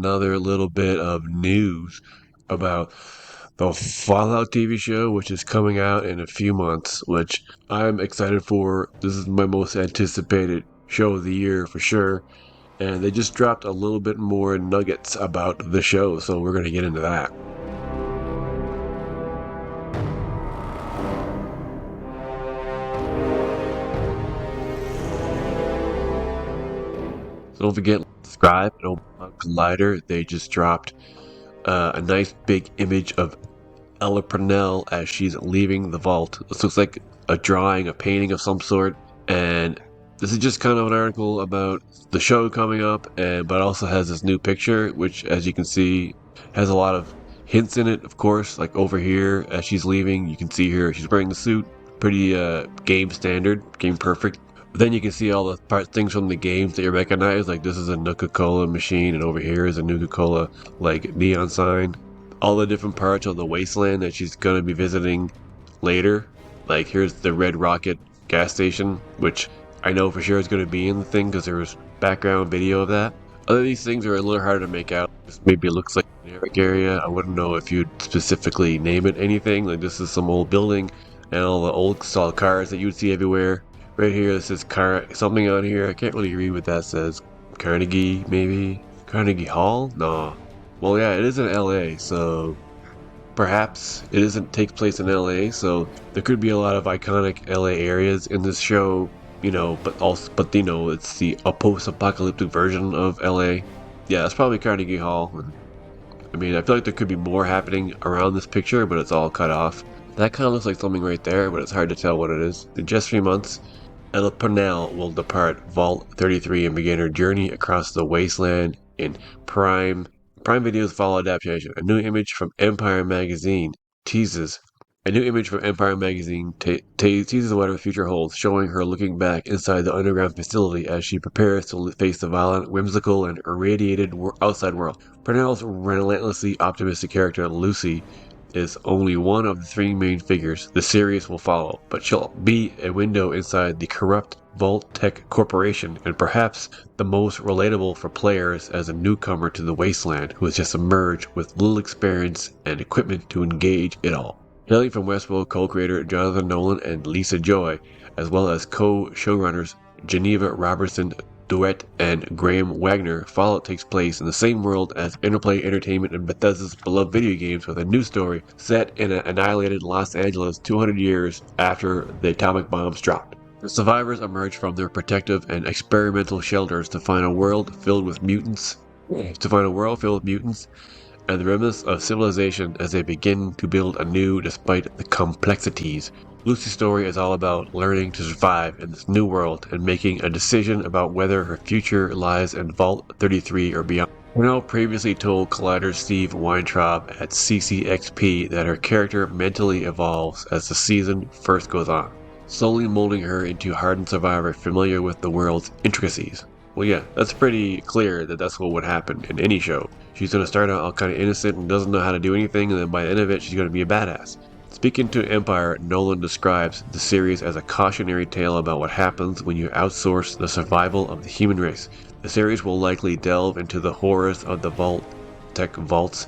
another little bit of news about the Fallout TV show, which is coming out in a few months, which I'm excited for. This is my most anticipated show of the year for sure. And they just dropped a little bit more nuggets about the show, so we're going to get into that. So don't forget to subscribe and open up Collider. They just dropped a nice big image of Ella Purnell as she's leaving the vault. This looks like a drawing, a painting of some sort, and this is just kind of an article about the show coming up, but also has this new picture, which, as you can see, has a lot of hints in it. Of course, like over here as she's leaving, you can see her. She's wearing the suit, pretty game standard, game perfect. But then you can see all the things from the games that you recognize, like this is a Nuka-Cola machine, and over here is a Nuka-Cola like neon sign. All the different parts of the Wasteland that she's going to be visiting later. Like here's the Red Rocket gas station, which I know for sure is going to be in the thing because there was background video of that. Other these things are a little harder to make out. Maybe it looks like a generic area. I wouldn't know if you'd specifically name it anything. Like this is some old building and all the old style cars that you would see everywhere. Right here, this is car something on here. I can't really read what that says. Carnegie, maybe? Carnegie Hall? No. Well, yeah, it is in LA, so perhaps it isn't take place in LA, so there could be a lot of iconic LA areas in this show, but it's the post-apocalyptic version of LA. Yeah, it's probably Carnegie Hall. I mean, I feel like there could be more happening around this picture, but it's all cut off. That kind of looks like something right there, but it's hard to tell what it is. In just 3 months, Ella Purnell will depart Vault 33 and begin her journey across the Wasteland in Prime Video's Fallout adaptation. A new image from Empire Magazine teases teases what her future holds, showing her looking back inside the underground facility as she prepares to face the violent, whimsical, and irradiated outside world. Purnell's relentlessly optimistic character, Lucy, is only one of the 3 main figures the series will follow, but she'll be a window inside the corrupt Vault Tech Corporation, and perhaps the most relatable for players as a newcomer to the Wasteland who has just emerged with little experience and equipment to engage it all. Hailing from Westworld co-creator Jonathan Nolan and Lisa Joy, as well as co-showrunners Geneva Robertson Duet and Graham Wagner, Fallout takes place in the same world as Interplay Entertainment and Bethesda's beloved video games, with a new story set in an annihilated Los Angeles 200 years after the atomic bombs dropped. The survivors emerge from their protective and experimental shelters to find a world filled with mutants, and the remnants of civilization as they begin to build anew despite the complexities. Lucy's story is all about learning to survive in this new world and making a decision about whether her future lies in Vault 33 or beyond. Purnell previously told Collider's Steve Weintraub at CCXP that her character mentally evolves as the season first goes on, slowly molding her into a hardened survivor familiar with the world's intricacies. Well, yeah, that's pretty clear that that's what would happen in any show. She's going to start out all kind of innocent and doesn't know how to do anything, and then by the end of it, she's going to be a badass. Speaking to Empire, Nolan describes the series as a cautionary tale about what happens when you outsource the survival of the human race. The series will likely delve into the horrors of the Vault Tech vaults,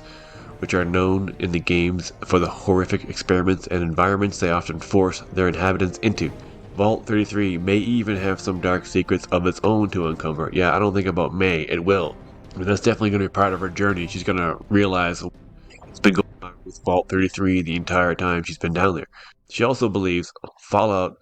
which are known in the games for the horrific experiments and environments they often force their inhabitants into. Vault 33 may even have some dark secrets of its own to uncover. Yeah, I don't think about may, it will. I mean, that's definitely going to be part of her journey. She's going to realize what's been going on with Vault 33 the entire time she's been down there. He also believes Fallout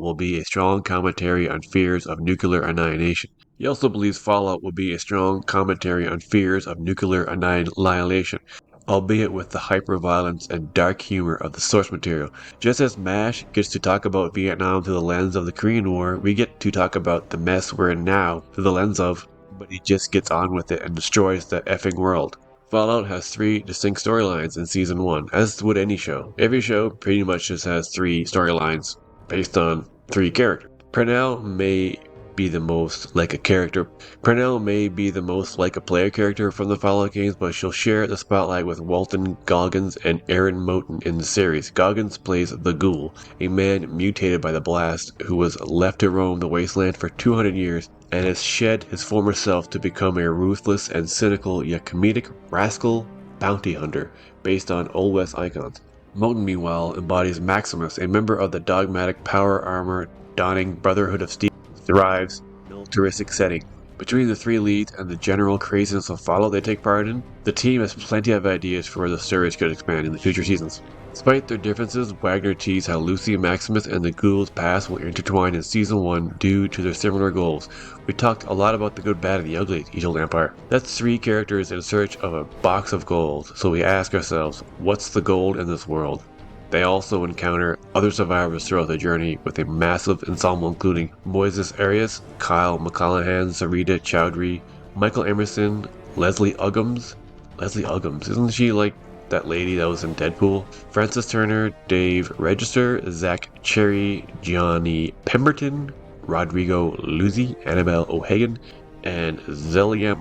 will be a strong commentary on fears of nuclear annihilation. Albeit with the hyper-violence and dark humor of the source material. Just as MASH gets to talk about Vietnam through the lens of the Korean War, we get to talk about the mess we're in now through the lens of, but he just gets on with it and destroys the effing world. Fallout has 3 distinct storylines in Season 1, as would any show. Every show pretty much just has 3 storylines based on 3 characters. Purnell may be the most like a character. Purnell may be the most like a player character from the Fallout games, but she'll share the spotlight with Walton Goggins and Aaron Moten in the series. Goggins plays the Ghoul, a man mutated by the blast who was left to roam the Wasteland for 200 years and has shed his former self to become a ruthless and cynical yet comedic rascal bounty hunter based on Old West icons. Moten, meanwhile, embodies Maximus, a member of the dogmatic power armor donning Brotherhood of Steel, thrives in a militaristic setting. Between the three leads and the general craziness of Fallout they take part in, the team has plenty of ideas for where the stories could expand in the future seasons. Despite their differences, Wagner teased how Lucy, Maximus, and the Ghoul's past will intertwine in Season 1 due to their similar goals. We talked a lot about the good, bad, and the ugly, he told Empire. That's three characters in search of a box of gold, so we ask ourselves, what's the gold in this world? They also encounter other survivors throughout their journey with a massive ensemble including Moises Arias, Kyle McCallaghan, Sarita Chowdhury, Michael Emerson, Leslie Uggams. Leslie Uggams, isn't she like that lady that was in Deadpool? Francis Turner, Dave Register, Zach Cherry, Gianni Pemberton, Rodrigo Luzzi, Annabelle O'Hagan, and Zelia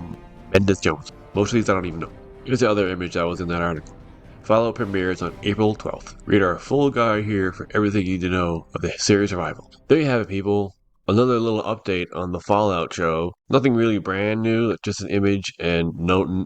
Mendes-Jones. Most of these I don't even know. Here's the other image that was in that article. Fallout premieres on April 12th. Read our full guide here for everything you need to know of the series Survival. There you have it, people. Another little update on the Fallout show. Nothing really brand new, just an image and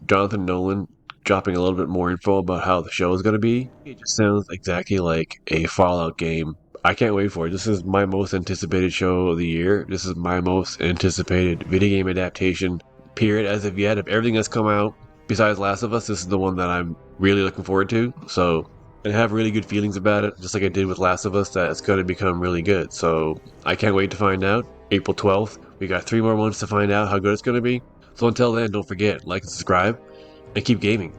Jonathan Nolan dropping a little bit more info about how the show is going to be. It just sounds exactly like a Fallout game. I can't wait for it. This is my most anticipated show of the year. This is my most anticipated video game adaptation, period, as of yet, of everything that's come out. Besides Last of Us, this is the one that I'm really looking forward to. So I have really good feelings about it, just like I did with Last of Us, that it's going to become really good. So I can't wait to find out. April 12th. We got 3 more months to find out how good it's going to be. So until then, don't forget, like and subscribe, and keep gaming.